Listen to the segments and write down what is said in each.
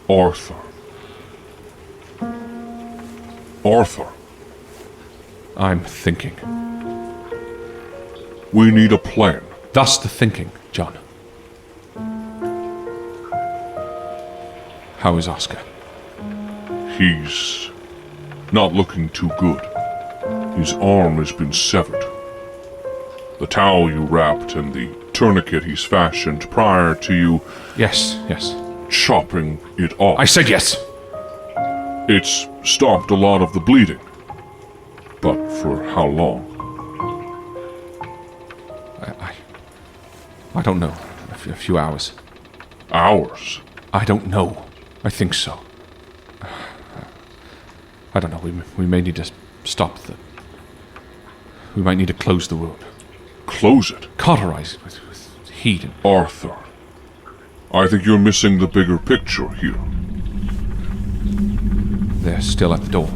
Arthur. Arthur. I'm thinking. We need a plan. Thus the thinking, John. How is Oscar? He's not looking too good. His arm has been severed. The towel you wrapped and the tourniquet he's fashioned prior to you... Yes. chopping it off. I said yes! It's stopped a lot of the bleeding. But for how long? I don't know. A few hours. Hours? I don't know. I think so. I don't know. We may need to stop the... We might need to close the wound. Close it? Cauterize it with heat and... Arthur, I think you're missing the bigger picture here. They're still at the door.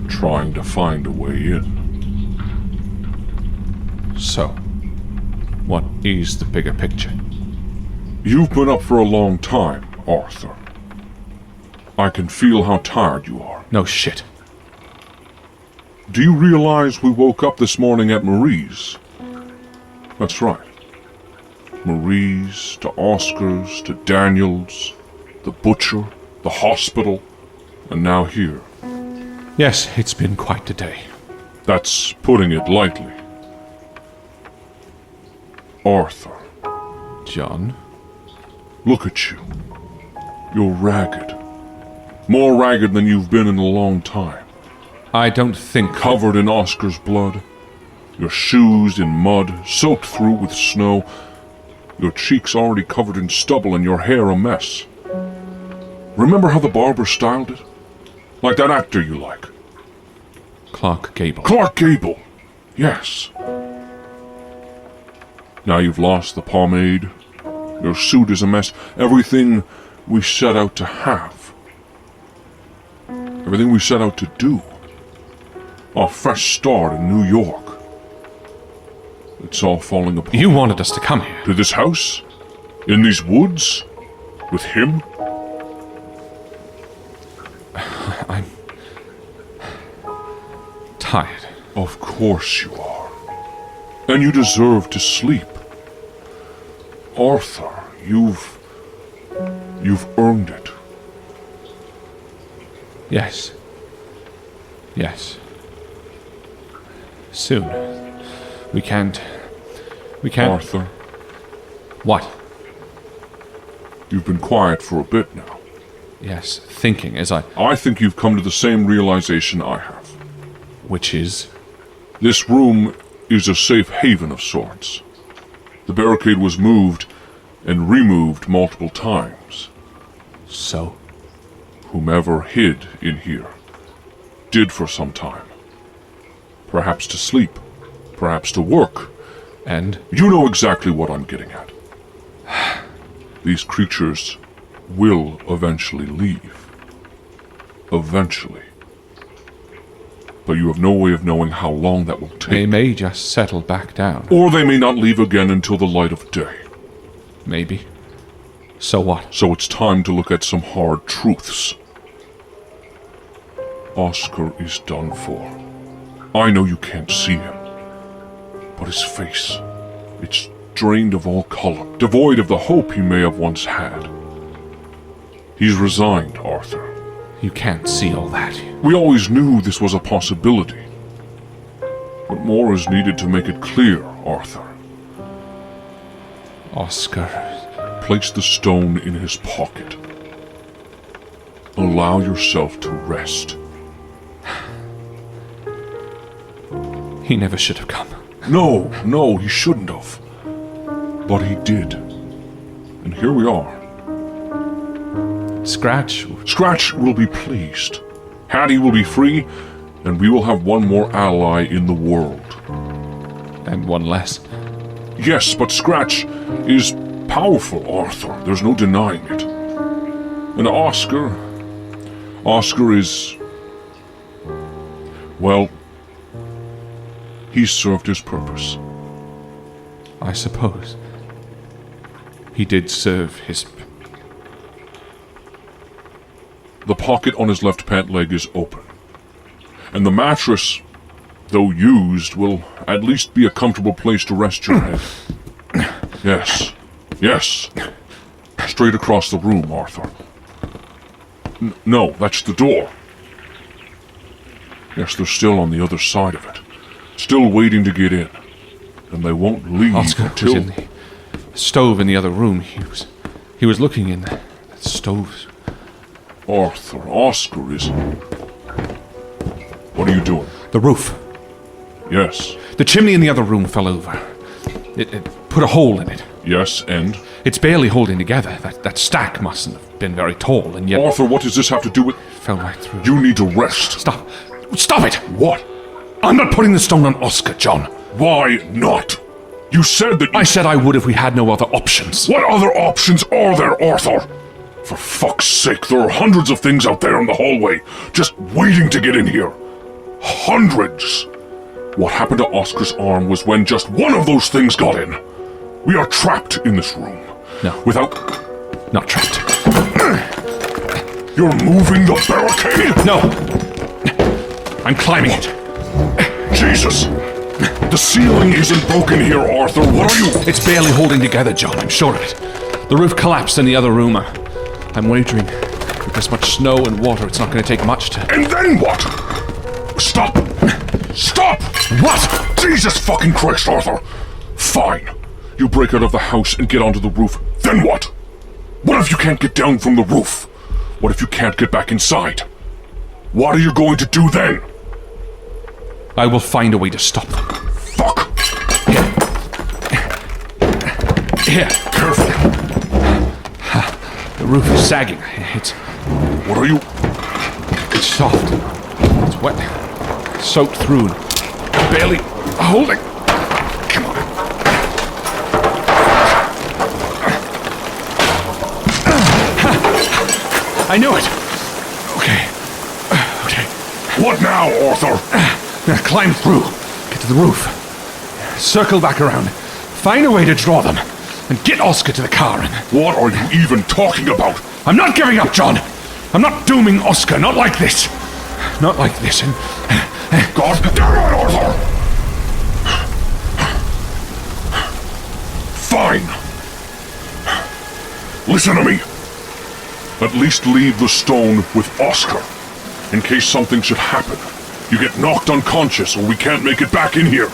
Trying to find a way in. So, what is the bigger picture? You've been up for a long time, Arthur. I can feel how tired you are. No shit. Do you realize we woke up this morning at Marie's? That's right. Marie's, to Oscar's, to Daniel's, the butcher, the hospital, and now here. Yes, it's been quite a day. That's putting it lightly. Arthur. John? Look at you. You're ragged. More ragged than you've been in a long time. I don't think... Covered in Oscar's blood. Your shoes in mud, soaked through with snow. Your cheeks already covered in stubble and your hair a mess. Remember how the barber styled it? Like that actor you like. Clark Gable. Clark Gable! Yes. Now you've lost the pomade. Your suit is a mess. Everything we set out to have. Everything we set out to do. Our fresh start in New York. It's all falling apart. You wanted us to come here. To this house? In these woods? With him? I'm... tired. Of course you are. And you deserve to sleep. Arthur, you've earned it. Yes. Soon. We can't... Arthur, What? you've been quiet for a bit now. Yes, thinking as I... I think you've come to the same realization I have. Which is... This room is a safe haven of sorts. The barricade was moved and removed multiple times. So? Whomever hid in here did for some time. Perhaps to sleep, perhaps to work. And? You know exactly what I'm getting at. These creatures will eventually leave. Eventually. But you have no way of knowing how long that will take. They may just settle back down. Or they may not leave again until the light of day. Maybe. So what? So it's time to look at some hard truths. Oscar is done for. I know you can't see him. But his face, it's drained of all color, devoid of the hope he may have once had. He's resigned, Arthur. You can't see all that. We always knew this was a possibility. But more is needed to make it clear, Arthur. Oscar... Place the stone in his pocket. Allow yourself to rest. He never should have come. No, he shouldn't have. But he did. And here we are. Scratch? Scratch will be pleased. Hattie will be free, and we will have one more ally in the world. And one less. Yes, but Scratch is powerful, Arthur. There's no denying it. And Oscar is... well, he's served his purpose. I suppose. He did serve his... The pocket on his left pant leg is open. And the mattress, though used, will at least be a comfortable place to rest your head. Yes. Yes. Straight across the room, Arthur. No, that's the door. Yes, they're still on the other side of it. Still waiting to get in. And they won't leave Oscar until... was in the stove in the other room. He was looking in the stove. Arthur, Oscar is... What are you doing? The roof. Yes. The chimney in the other room fell over. It put a hole in it. Yes, and? It's barely holding together. That stack mustn't have been very tall, and yet... Arthur, what does this have to do with... Fell right through. You need to rest. Stop. Stop it! What? I'm not putting the stone on Oscar, John. Why not? You said that you... I said I would if we had no other options. What other options are there, Arthur? For fuck's sake, there are hundreds of things out there in the hallway, just waiting to get in here. Hundreds! What happened to Oscar's arm was when just one of those things got in. We are trapped in this room. No. Without... Not trapped. You're moving the barricade? No. I'm climbing it. Jesus! The ceiling isn't broken here, Arthur. What are you... It's barely holding together, John. I'm sure of it. The roof collapsed in the other room. I'm wagering with this much snow and water, it's not going to take much to... And then what? Stop! Stop! What? Jesus fucking Christ, Arthur! Fine. You break out of the house and get onto the roof. Then what? What if you can't get down from the roof? What if you can't get back inside? What are you going to do then? I will find a way to stop them. Fuck! Here. Careful. The roof is sagging. It's What are you... It's soft. It's wet. Soaked through. Barely holding. Come on. I knew it. Okay. What now, Arthur? Now climb through. Get to the roof. Circle back around. Find a way to draw them. And get Oscar to the car and... What are you even talking about? I'm not giving up, John! I'm not dooming Oscar, not like this. Not like this, and... God damn it, Arthur! Fine. Listen to me. At least leave the stone with Oscar. In case something should happen. You get knocked unconscious or we can't make it back in here.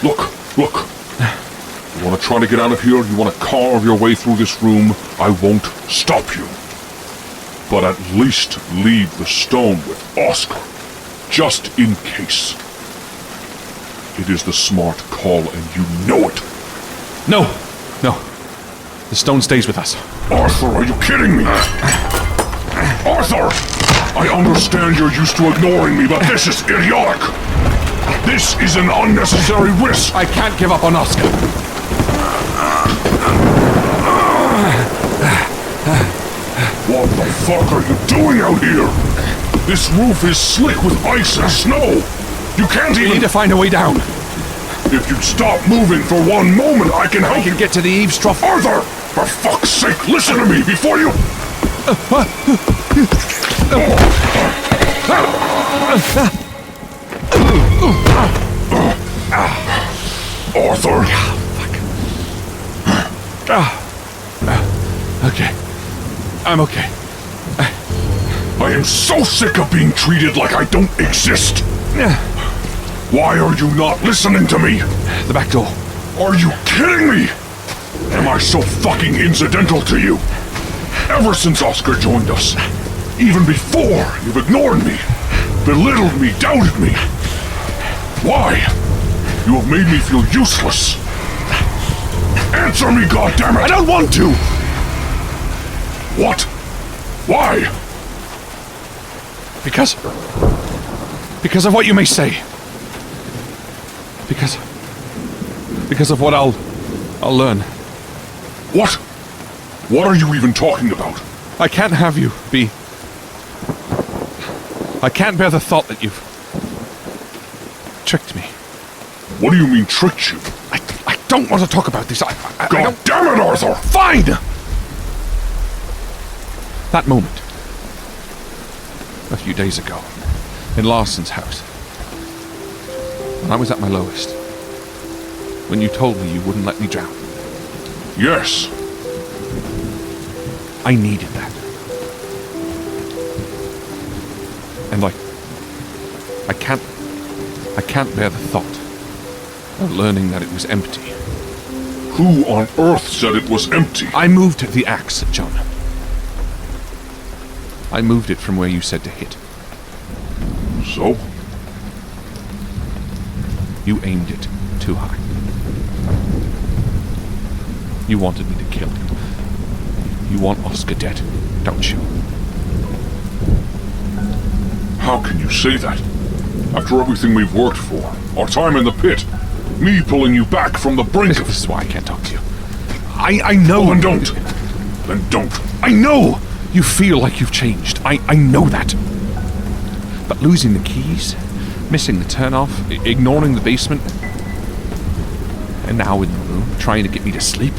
Look. You want to try to get out of here? You want to carve your way through this room? I won't stop you. But at least leave the stone with Oscar. Just in case. It is the smart call and you know it. No. The stone stays with us. Arthur, are you kidding me? Arthur! I understand you're used to ignoring me, but this is idiotic. This is an unnecessary risk. I can't give up on Oscar. What the fuck are you doing out here? This roof is slick with ice and snow. You can't We even... need to find a way down. If you'd stop moving for one moment, I can help I can get to the eaves trough. Arthur! For fuck's sake, listen to me before you... Arthur! Okay. I'm okay. I am so sick of being treated like I don't exist. Why are you not listening to me? The back door. Are you kidding me? Am I so fucking incidental to you? Ever since Oscar joined us, even before, you've ignored me, belittled me, doubted me. Why? You have made me feel useless. Answer me, goddammit! I don't want to! What? Why? Because of what you may say. Because of what I'll learn. What? What are you even talking about? I can't have you be... I can't bear the thought that you've tricked me. What do you mean tricked you? I don't want to talk about this. I God don't... damn it, Arthur! Fine! That moment. a few days ago, in Larson's house. When I was at my lowest. When you told me you wouldn't let me drown. Yes. I needed that. And I can't bear the thought of learning that it was empty. Who on earth said it was empty? I moved the axe, John. I moved it from where you said to hit. So? You aimed it too high. You wanted me to kill him. You want Oscar dead, don't you? How can you say that? After everything we've worked for, our time in the pit, me pulling you back from the brink of... This is why I can't talk to you. I know... Then don't. Then don't. I know you feel like you've changed. I know that. But losing the keys, missing the turnoff, ignoring the basement, and now in the room, trying to get me to sleep,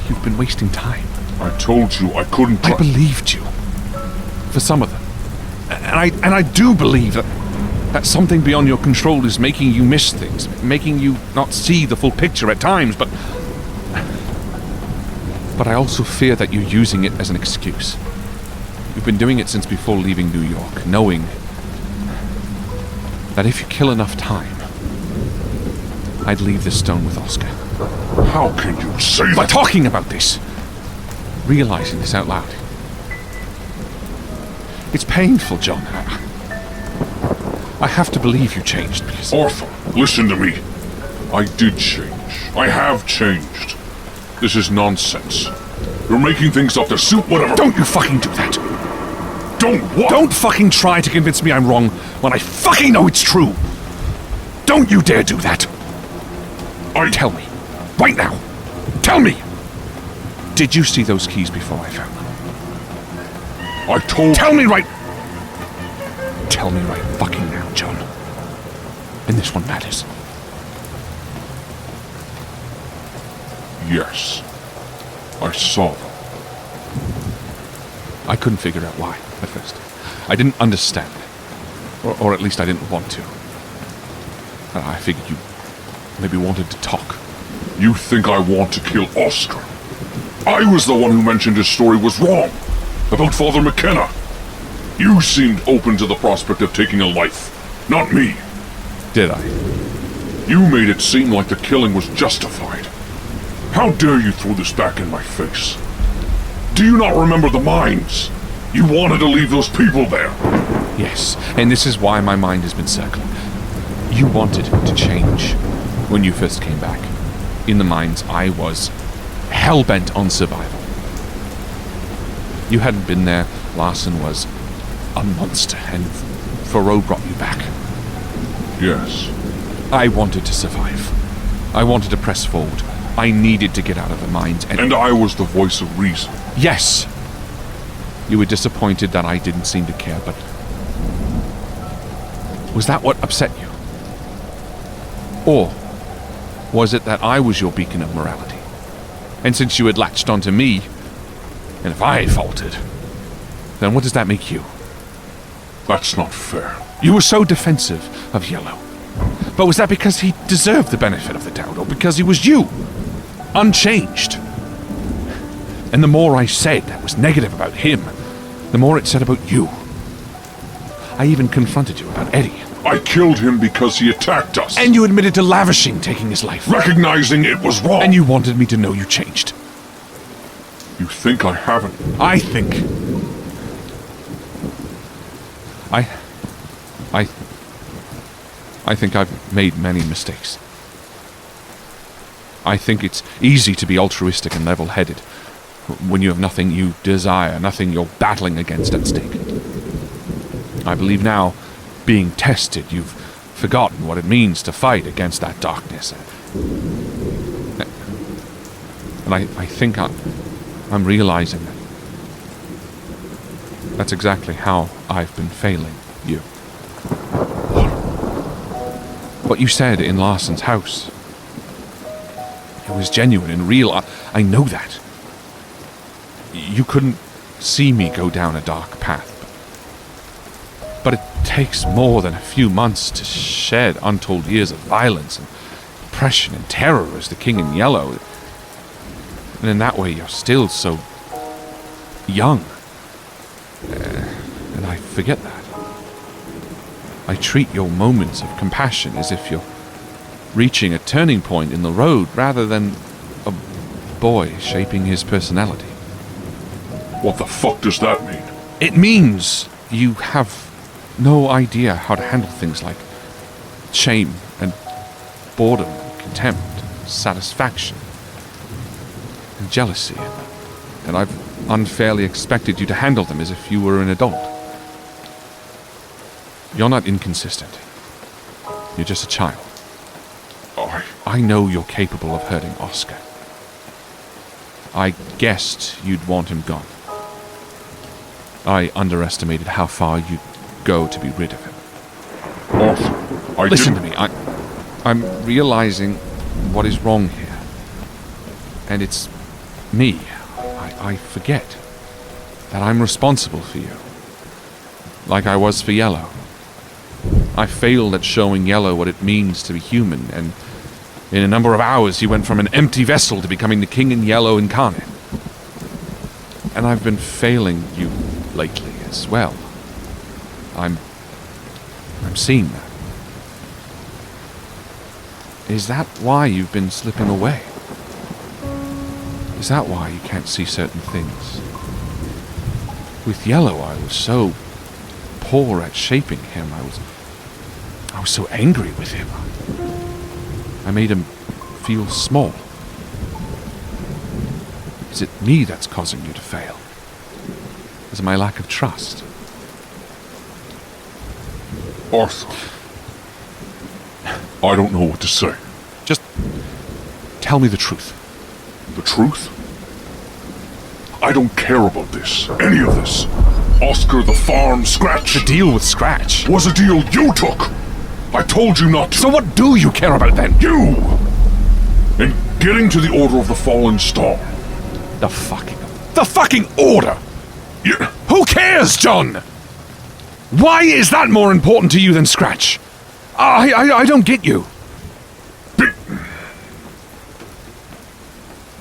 you've been wasting time. I told you I couldn't... I believed you. For some of them. And I do believe that something beyond your control is making you miss things, making you not see the full picture at times, but I also fear that you're using it as an excuse. You've been doing it since before leaving New York, knowing that if you kill enough time, I'd leave this stone with Oscar. How can you say that? By talking about this, realizing this out loud. It's painful, John. I have to believe you changed because... Arthur, listen to me. I did change. I have changed. This is nonsense. You're making things up to suit whatever... Don't you fucking do that! Don't what? Don't fucking try to convince me I'm wrong when I fucking know it's true! Don't you dare do that! Tell me. Right now. Tell me! Did you see those keys before I found them? I told... Tell me right fucking now, John. And this one matters. Yes. I saw them. I couldn't figure out why, at first. I didn't understand. Or at least I didn't want to. I figured you maybe wanted to talk. You think I want to kill Oscar? I was the one who mentioned his story was wrong. About Father McKenna. You seemed open to the prospect of taking a life. Not me. Did I? You made it seem like the killing was justified. How dare you throw this back in my face? Do you not remember the mines? You wanted to leave those people there. Yes, and this is why my mind has been circling. You wanted to change when you first came back. In the mines, I was hell-bent on survival. You hadn't been there. Larson was a monster, and Thoreau brought you back. Yes. I wanted to survive. I wanted to press forward. I needed to get out of the mines, And I was the voice of reason. Yes! You were disappointed that I didn't seem to care, but... was that what upset you? Or was it that I was your beacon of morality? And since you had latched onto me, and if I faltered, then what does that make you? That's not fair. You were so defensive of Yellow. But was that because he deserved the benefit of the doubt, or because he was you? Unchanged. And the more I said that was negative about him, the more it said about you. I even confronted you about Eddie. I killed him because he attacked us. And you admitted to lavishing taking his life. Recognizing it was wrong. And you wanted me to know you changed. You think I haven't? I think... I think I've made many mistakes. I think it's easy to be altruistic and level-headed when you have nothing you desire, nothing you're battling against at stake. I believe now, being tested, you've forgotten what it means to fight against that darkness. And I think I'm realizing that that's exactly how I've been failing you. What you said in Larson's house, it was genuine and real. I know that. You couldn't see me go down a dark path. takes more than a few months to shed untold years of violence and oppression and terror as the King in Yellow. And in that way, you're still so young. And I forget that. I treat your moments of compassion as if you're reaching a turning point in the road rather than a boy shaping his personality. What the fuck does that mean? It means you have no idea how to handle things like shame and boredom, contempt, satisfaction, and jealousy. And I've unfairly expected you to handle them as if you were an adult. You're not inconsistent. You're just a child. I know you're capable of hurting Oscar. I guessed you'd want him gone. I underestimated how far you'd go to be rid of him. Arthur, Listen to me. I'm realizing what is wrong here. And it's me. I forget that I'm responsible for you. Like I was for Yellow. I failed at showing Yellow what it means to be human, and in a number of hours he went from an empty vessel to becoming the King in Yellow incarnate. And I've been failing you lately as well. I'm seeing that. Is that why you've been slipping away? Is that why you can't see certain things? With Yellow, I was so poor at shaping him. I was so angry with him. I made him feel small. Is it me that's causing you to fail? Is it my lack of trust? Arthur, I don't know what to say. Just tell me the truth. The truth? I don't care about this. Any of this. Oscar, the farm, Scratch. The deal with Scratch was a deal you took. I told you not to. So what do you care about then? You! And getting to the Order of the Fallen Star. The fucking Order! Yeah. Who cares, John? Why is that more important to you than Scratch? I don't get you.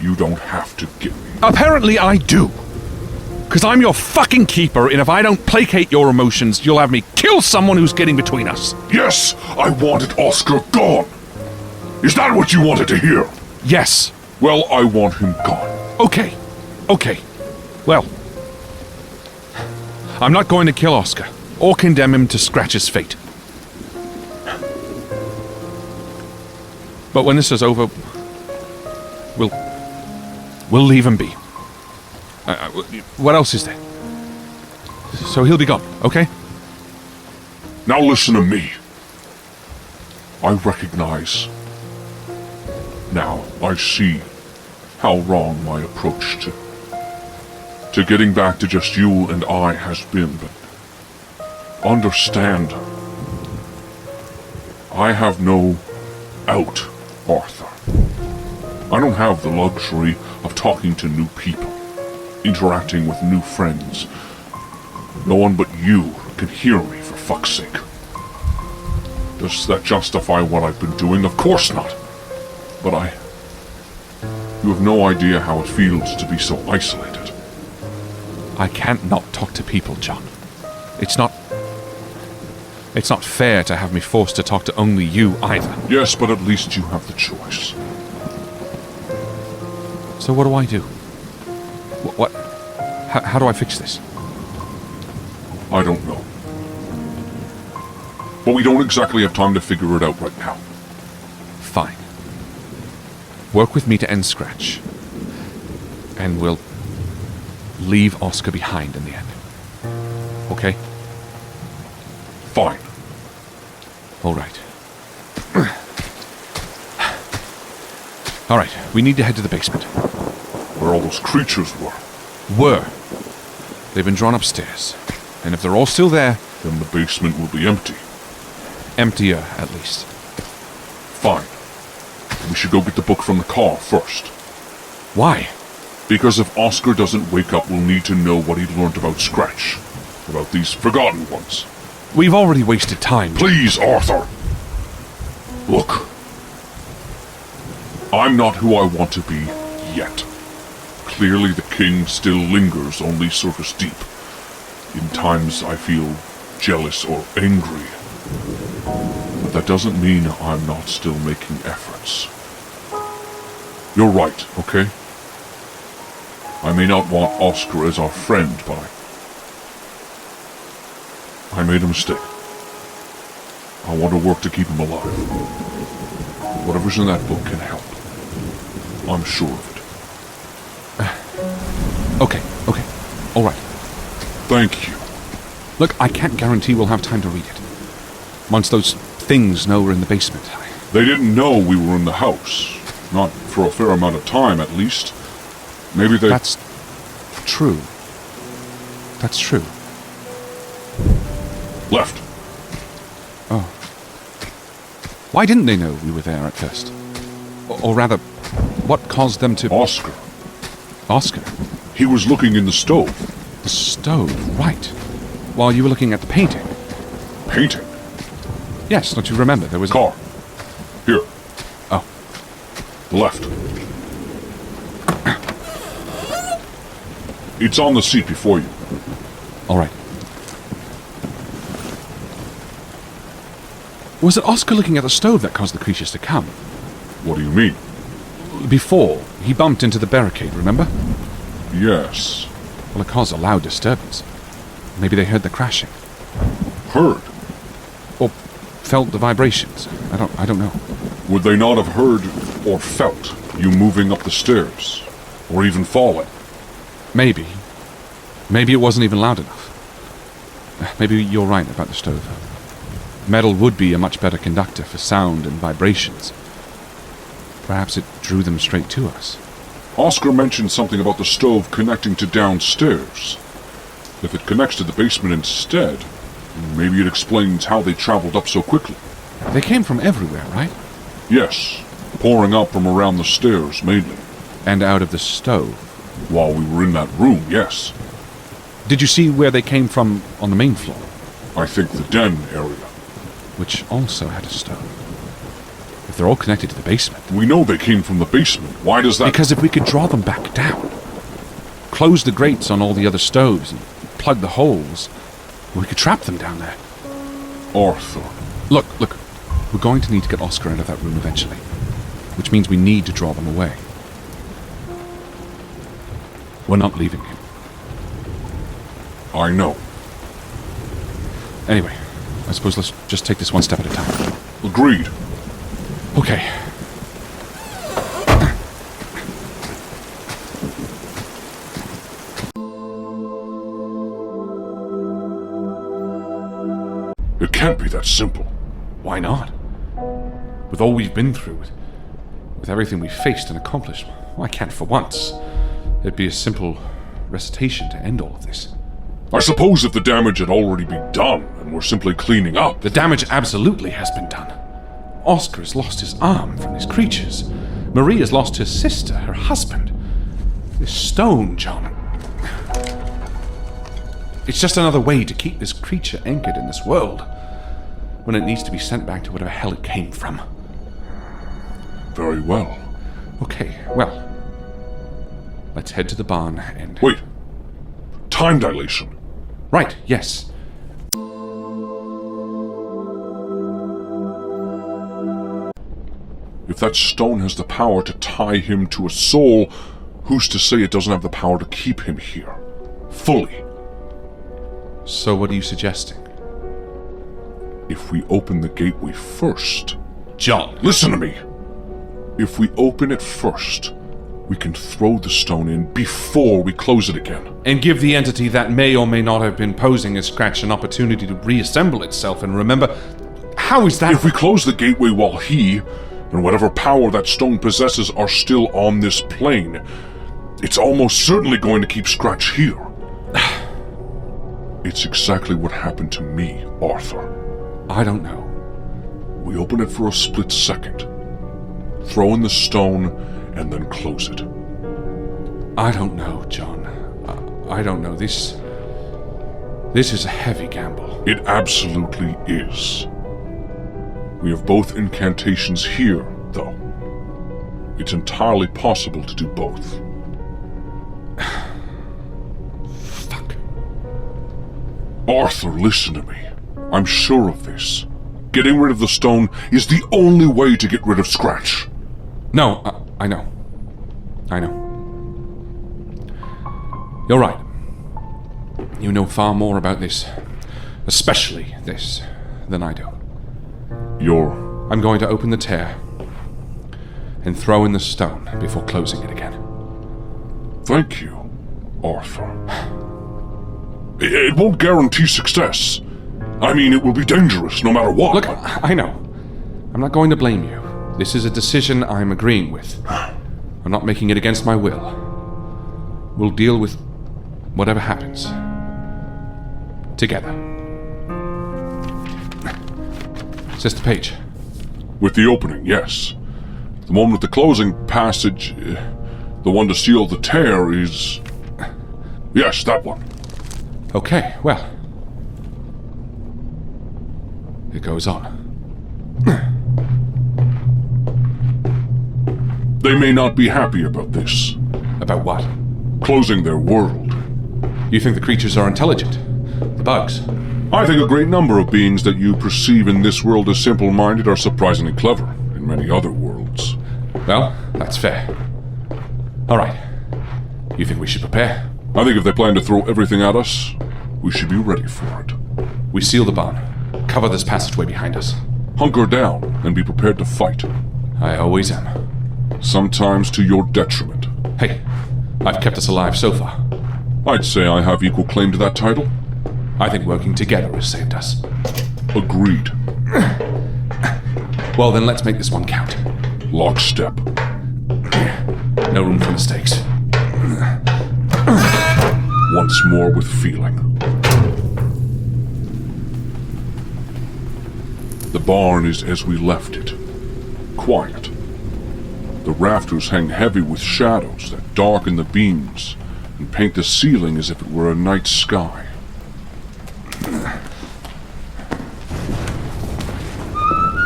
You don't have to get me. Apparently I do. Because I'm your fucking keeper, and if I don't placate your emotions, you'll have me kill someone who's getting between us. Yes, I wanted Oscar gone. Is that what you wanted to hear? Yes. Well, I want him gone. Okay. Well, I'm not going to kill Oscar, or condemn him to Scratch's fate. But when this is over, we'll leave him be. What else is there? So he'll be gone, okay? Now listen to me. I recognize. Now I see how wrong my approach to getting back to just you and I has been, but understand, I have no out, Arthur. I don't have the luxury of talking to new people, interacting with new friends. No one but you can hear me, for fuck's sake. Does that justify what I've been doing? Of course not. But you have no idea how it feels to be so isolated. I can't not talk to people, John. It's not fair to have me forced to talk to only you either. Yes, but at least you have the choice. So what do I do? How do I fix this? I don't know. But we don't exactly have time to figure it out right now. Fine. Work with me to end Scratch. And we'll leave Oscar behind in the end. Okay? Fine. All right. All right, we need to head to the basement. Where all those creatures were. They've been drawn upstairs. And if they're all still there... Then the basement will be empty. Emptier, at least. Fine. We should go get the book from the car first. Why? Because if Oscar doesn't wake up, we'll need to know what he learned about Scratch. About these forgotten ones. We've already wasted time. Please, Arthur. Look. I'm not who I want to be yet. Clearly the king still lingers only surface deep. In times I feel jealous or angry. But that doesn't mean I'm not still making efforts. You're right, okay? I may not want Oscar as our friend, but I made a mistake. I want to work to keep him alive. Whatever's in that book can help. I'm sure of it. Okay. All right. Thank you. Look, I can't guarantee we'll have time to read it. Once those things know we're in the basement. They didn't know we were in the house. Not for a fair amount of time, at least. Maybe they... That's true. That's true. Left. Oh. Why didn't they know we were there at first? Or rather, what caused them to... Oscar. Oscar? He was looking in the stove. The stove, right. While you were looking at the painting. Painting? Yes, don't you remember? There was... Car. Here. Oh. Left. It's on the seat before you. All right. Was it Oscar looking at the stove that caused the creatures to come? What do you mean? Before, he bumped into the barricade, remember? Yes. Well, it caused a loud disturbance. Maybe they heard the crashing. Heard? Or felt the vibrations. I don't know. Would they not have heard or felt you moving up the stairs? Or even falling? Maybe. Maybe it wasn't even loud enough. Maybe you're right about the stove. Metal would be a much better conductor for sound and vibrations. Perhaps it drew them straight to us. Oscar mentioned something about the stove connecting to downstairs. If it connects to the basement instead, maybe it explains how they traveled up so quickly. They came from everywhere, right? Yes, pouring out from around the stairs mainly. And out of the stove. While we were in that room, yes. Did you see where they came from on the main floor? I think the den area. Which also had a stove. If they're all connected to the basement... We know they came from the basement. Why does that... Because if we could draw them back down, close the grates on all the other stoves, and plug the holes, we could trap them down there. Arthur. Look. We're going to need to get Oscar out of that room eventually. Which means we need to draw them away. We're not leaving him. I know. Anyway, I suppose let's just take this one step at a time. Agreed. Okay. It can't be that simple. Why not? With all we've been through, with everything we've faced and accomplished, why can't for once it'd be a simple recitation to end all of this? I suppose if the damage had already been done, and we're simply cleaning up... The damage absolutely has been done. Oscar has lost his arm from these creatures. Marie has lost her sister, her husband. This stone, John. It's just another way to keep this creature anchored in this world, when it needs to be sent back to whatever hell it came from. Very well. Okay, well, let's head to the barn and... Wait. Time dilation. Right, yes. If that stone has the power to tie him to a soul, who's to say it doesn't have the power to keep him here? Fully. So what are you suggesting? If we open the gateway first... John! Listen to me! If we open it first, we can throw the stone in before we close it again. And give the entity that may or may not have been posing as Scratch an opportunity to reassemble itself and remember... How is that... If we close the gateway while he, and whatever power that stone possesses, are still on this plane, it's almost certainly going to keep Scratch here. It's exactly what happened to me, Arthur. I don't know. We open it for a split second, throw in the stone, and then close it. I don't know, John. I don't know. This This is a heavy gamble. It absolutely is. We have both incantations here, though. It's entirely possible to do both. Fuck. Arthur, listen to me. I'm sure of this. Getting rid of the stone is the only way to get rid of Scratch. No, I know. I know. You're right. You know far more about this, especially this, than I do. I'm going to open the tear and throw in the stone before closing it again. Thank you, Arthur. It won't guarantee success. I mean, it will be dangerous no matter what. Look, I know. I'm not going to blame you. This is a decision I'm agreeing with. I'm not making it against my will. We'll deal with whatever happens. Together. Sister Paige. With the opening, yes. The one with the closing passage, the one to seal the tear is... Yes, that one. Okay, well. It goes on. They may not be happy about this. About what? Closing their world. You think the creatures are intelligent? The bugs? I think a great number of beings that you perceive in this world as simple-minded are surprisingly clever in many other worlds. Well, that's fair. All right. You think we should prepare? I think if they plan to throw everything at us, we should be ready for it. We seal the barn. Cover this passageway behind us. Hunker down and be prepared to fight. I always am. Sometimes to your detriment. Hey, I've kept us alive so far. I'd say I have equal claim to that title. I think working together has saved us. Agreed. Well, then let's make this one count. Lockstep. No room for mistakes. Once more with feeling. The barn is as we left it. Quiet. The rafters hang heavy with shadows that darken the beams and paint the ceiling as if it were a night sky.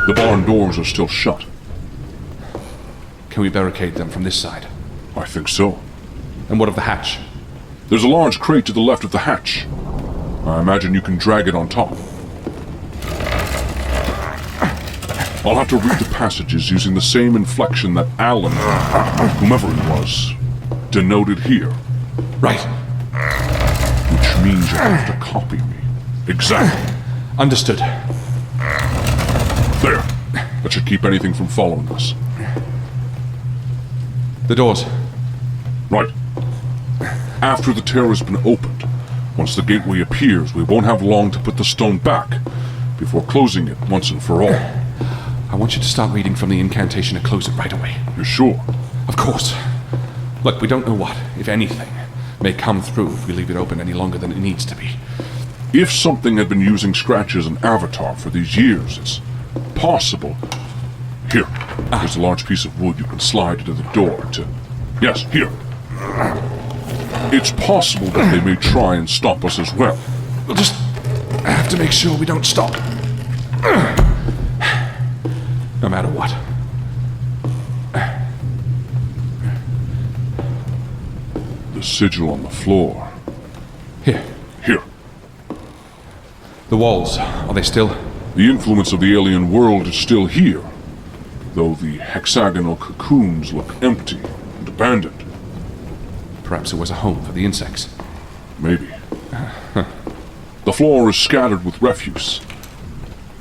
The barn doors are still shut. Can we barricade them from this side? I think so. And what of the hatch? There's a large crate to the left of the hatch. I imagine you can drag it on top. I'll have to read the passages using the same inflection that Alan, whomever he was, denoted here. Right. Which means you have to copy me. Exactly. Understood. There. That should keep anything from following us. The doors. Right. After the tear has been opened, once the gateway appears, we won't have long to put the stone back before closing it once and for all. I want you to start reading from the incantation and close it right away. You're sure? Of course. Look, we don't know what, if anything, may come through if we leave it open any longer than it needs to be. If something had been using Scratch as an avatar for these years, it's possible. Here, there's a large piece of wood you can slide into the door to... Yes, here. It's possible that they may try and stop us as well. We'll just have to make sure we don't stop. No matter what. The sigil on the floor. Here. Here. The walls, are they still? The influence of the alien world is still here, though the hexagonal cocoons look empty and abandoned. Perhaps it was a home for the insects. Maybe. The floor is scattered with refuse.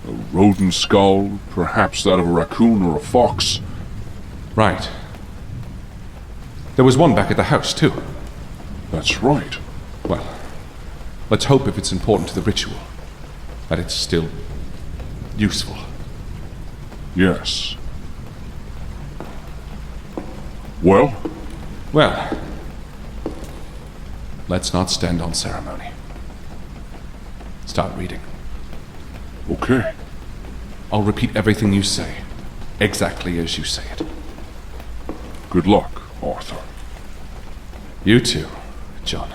A rodent skull, perhaps that of a raccoon or a fox. Right. There was one back at the house, too. That's right. Well, let's hope if it's important to the ritual, that it's still useful. Yes. Well? Well, let's not stand on ceremony. Start reading. Okay. I'll repeat everything you say, exactly as you say it. Good luck, Arthur. You too, John.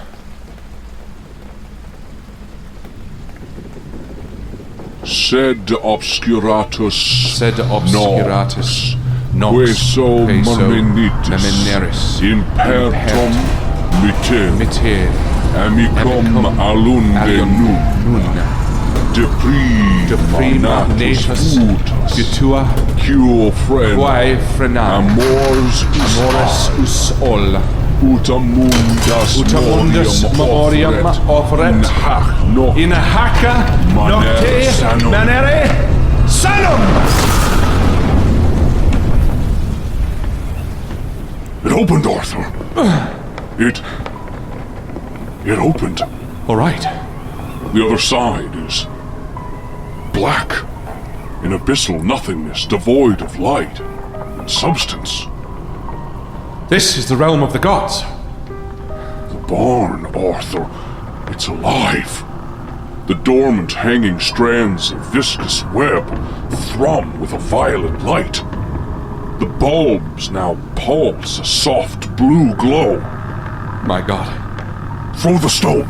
Sed obscuratus Sed obscuratus queso queso memenitis memeneris impertum miter Miter amicum alunde nun de prima natus putas Futua quo frena quae frenam amors Amores us ol utamundas memoriam offeret in hacca nocte sanum. manere sanum. It opened, Arthur. It opened. All right. The other side is black, in abyssal nothingness, devoid of light and substance. This is the realm of the gods. The barn, Arthur, it's alive. The dormant hanging strands of viscous web thrum with a violet light. The bulbs now pulse a soft blue glow. My God. Throw the stone.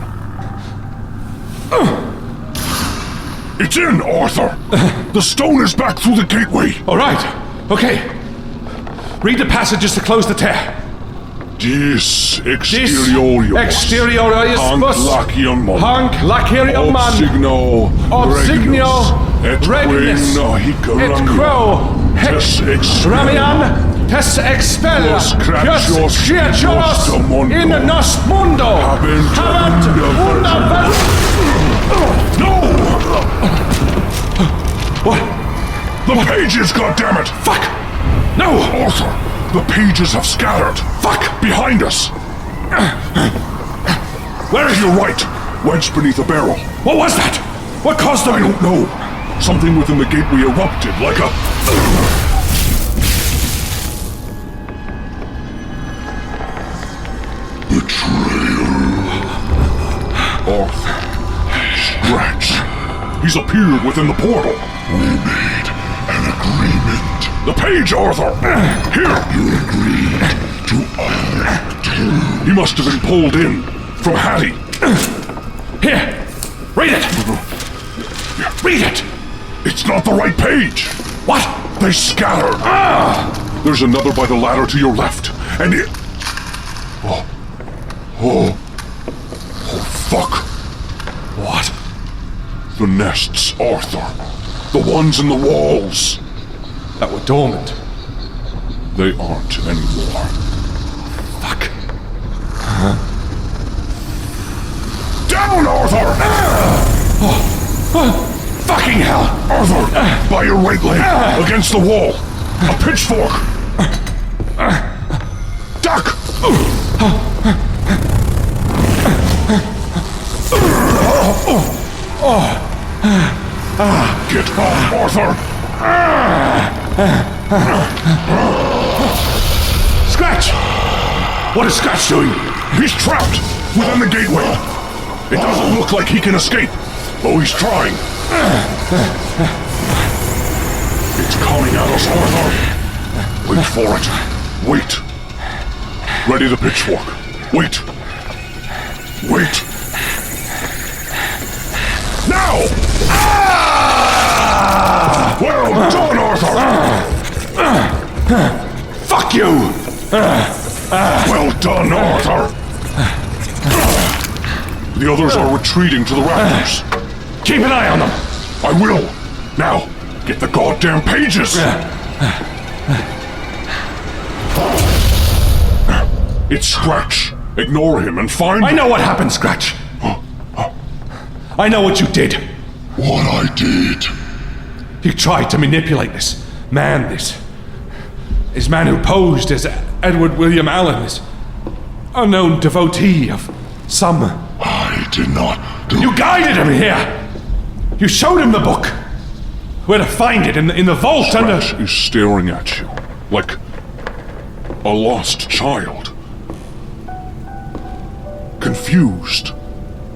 It's in, Arthur! The stone is back through the gateway! All right. Okay. Read the passages to close the tear. Dis exteriorius. Exteriorius Hanc lacium. Hanc lacerium man. Obsigno. Obsigno Et reginis. Et quo Tes ex. Ramian tes expel. Quos creaturos creaturos in nos mundo. in nos mundo. Habent Habent No! What? The pages, goddammit! Fuck! No! Arthur, the pages have scattered. Fuck! Behind us. Where is your right? Wedged beneath a barrel. What was that? What caused I them? don't know. Something within the gateway erupted like a... Betrayal. Arthur. Scratch. He's appeared within the portal. We made an agreement. The page, Arthur! Here! You agreed to our terms. He must have been pulled in from Hattie. Here! Read it! Read it! It's not the right page! What? They scattered! There's another by the ladder to your left, and it... Oh, fuck. What? The nests, Arthur. The ones in the walls. That were dormant. They aren't anymore. Fuck. Down, Arthur! Fucking hell! Arthur, by your right leg, against the wall. A pitchfork. Duck! Get off, Arthur! Scratch! What is Scratch doing? He's trapped within the gateway. It doesn't look like he can escape, though he's trying. It's coming at us, Arthur. Wait for it. Wait. Ready the pitchfork. Wait. Wait. Now! Well done, Arthur! Fuck you! Well done, Arthur! The others are retreating to the rafters. Keep an eye on them! I will! Now, get the goddamn pages! It's Scratch. Ignore him and find... I know what happened, Scratch! I know what you did! What I did? You tried to manipulate this man who posed as Edward William Allen, this unknown devotee of some... I did not do... You guided him here! You showed him the book! Where to find it, in the vault Scratch under... is staring at you, like a lost child. Confused.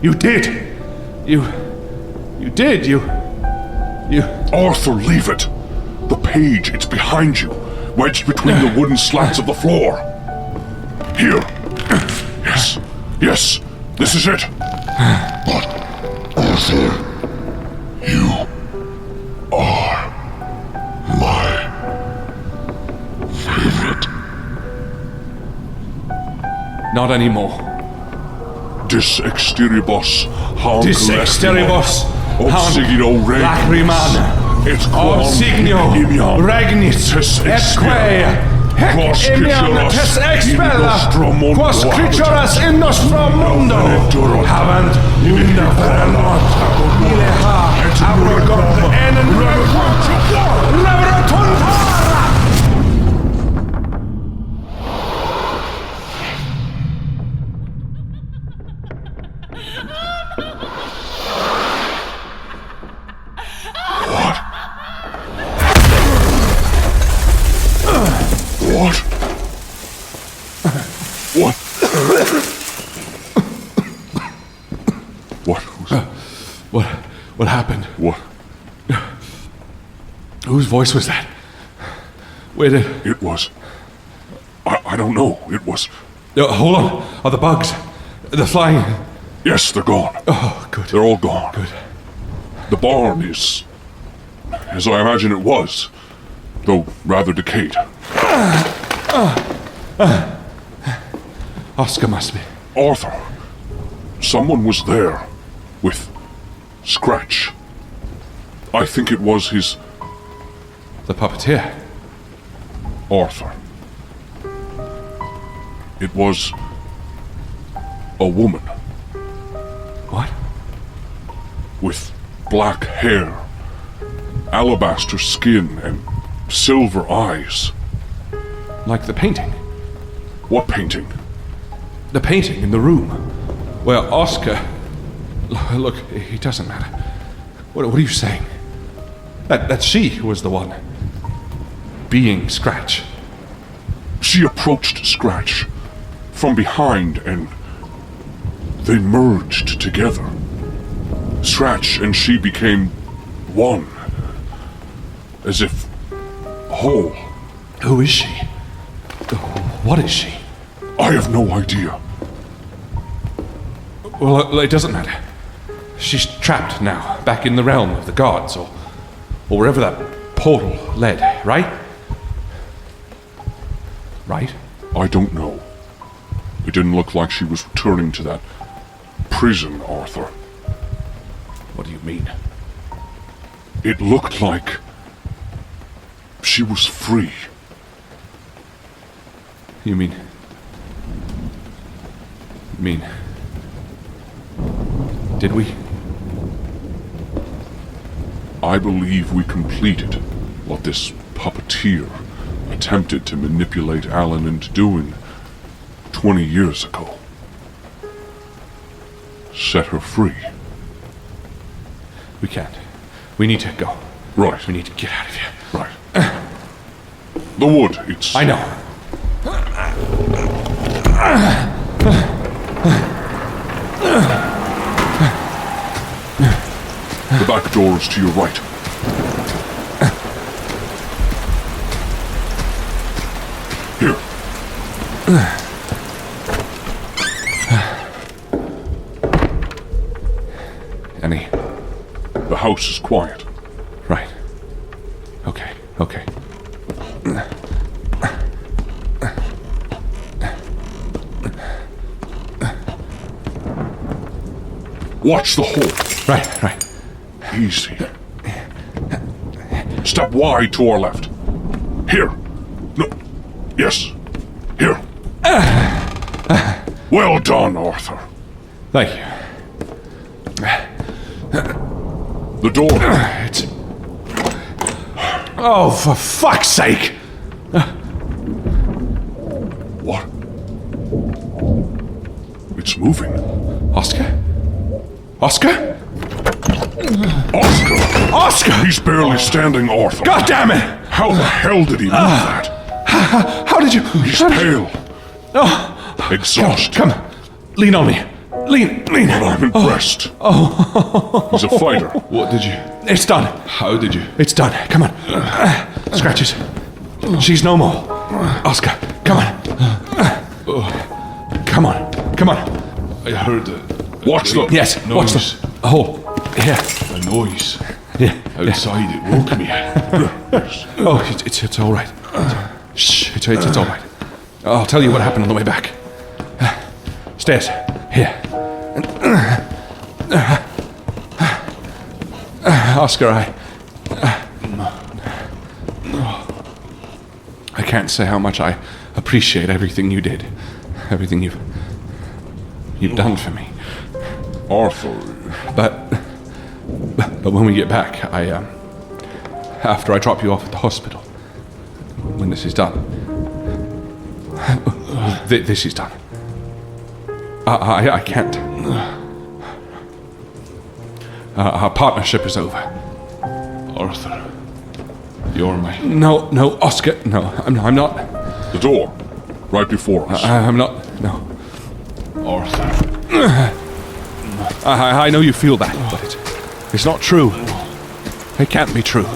You did! You did, you... Arthur, leave it! The page, it's behind you, wedged between the wooden slats of the floor. Here. Yes. Yes. This is it. But, Arthur, you Not anymore. Dis exteribus hanc Dis exteribus obsigno regnis. lacriman. Et quam Obsigno imiam regnis. tes Et expel. Hec Quos imiam creaturas tes in expella. nostro mundo Quos creaturas in nostro mundo habent unda verenot. Ile ha abrogant enem reveratuntara. What? What was What happened? what? Whose voice was that? Where did... It was. I don't know. It was. hold on. Are the bugs? The flying... Yes, they're gone. Oh, good. They're all gone. Good. The barn is, as I imagine it was, though rather decayed. Oscar must be. Arthur, someone was there with Scratch. I think it was his The puppeteer. Arthur. It was a woman What? with black hair, alabaster skin, and silver eyes. Like the painting. What painting? The painting in the room. Well, Oscar... Look, it doesn't matter. What are you saying? That she was the one. Being Scratch. She approached Scratch from behind and they merged together. Scratch and she became one. As if whole. Who is she? What is she? I have no idea. Well, it doesn't matter. She's trapped now, back in the realm of the gods, or wherever that portal led, right? Right? I don't know. It didn't look like she was returning to that prison, Arthur. What do you mean? It looked like she was free. You mean... Did we? I believe we completed what this puppeteer attempted to manipulate Alan into doing 20 years ago. Set her free. We can't. We need to go. Right. We need to get out of here. Right. The wood, it's... I know. The back door is to your right. Here. Annie. The house is quiet. Right. Okay. Watch the hole. Right. Easy. Step wide to our left. Here. No. Yes. Here. Well done, Arthur. Thank you. The door. It's... Oh, for fuck's sake! What? It's moving. Oscar? Oscar? Oscar! He's barely standing, Arthur. God damn it! How the hell did he move that? How did you... He's pale. Exhausted. Come. Lean on me. Lean. But I'm impressed. He's a fighter. What did you... It's done. How did you... It's done. Come on. Scratches. She's no more. Oscar, come on. Come on. I heard the... Watch the... Yes, watch noise. the hole. Yeah. A noise. Yeah. Outside, it woke me. Oh, it's all right. Shh, it's all right. I'll tell you what happened on the way back. Stairs. Here. Oscar, I can't say how much I appreciate everything you did. Everything you've done for me. Arthur. But when we get back, after I drop you off at the hospital, when this is done, this is done. I can't. Our partnership is over. Arthur, you're my... No, Oscar, no, I'm not. The door. Right before us. I'm not, no. Arthur. I know you feel that, but it's not true. It can't be true.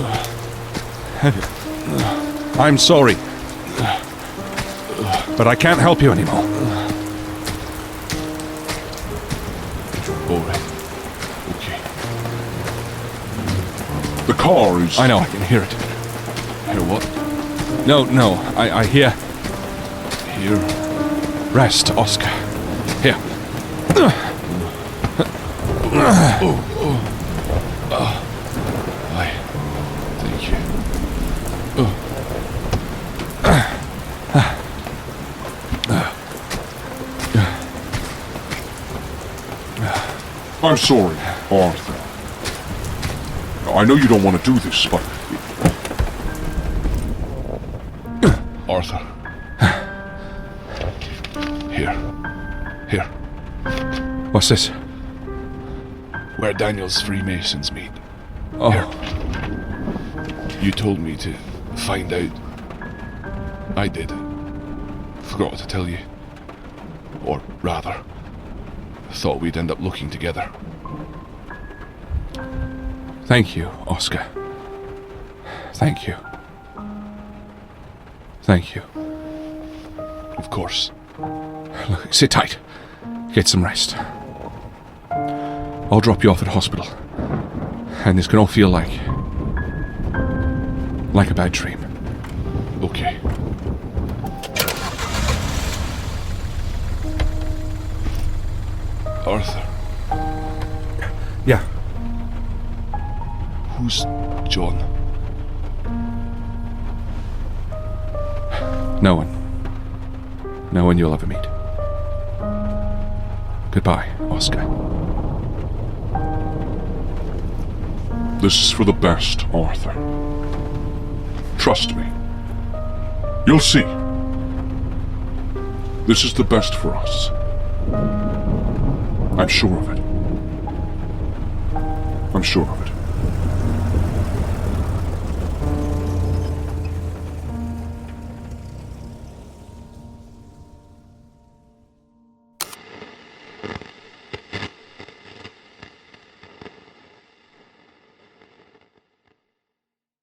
I'm sorry. But I can't help you anymore. All right. Okay. The car is... I know, I can hear it. Hear what? No, I hear... Here. Rest, Oscar. Here. Aye. Thank you. I'm sorry, Arthur. I know you don't want to do this, but... Arthur. Here. Here. What's this? Where Daniel's Freemasons meet. Oh, You told me to find out. I did. Forgot to tell you. Or rather, thought we'd end up looking together. thank you, Oscar. Thank you. Thank you. Of course. Look, sit tight. Get some rest. I'll drop you off at hospital. And this can all feel like a bad dream. Okay. Arthur, Yeah. who's John? No one. No one you'll ever meet. Goodbye, Oscar. This is for the best, Arthur. Trust me. You'll see. This is the best for us. I'm sure of it. I'm sure of it.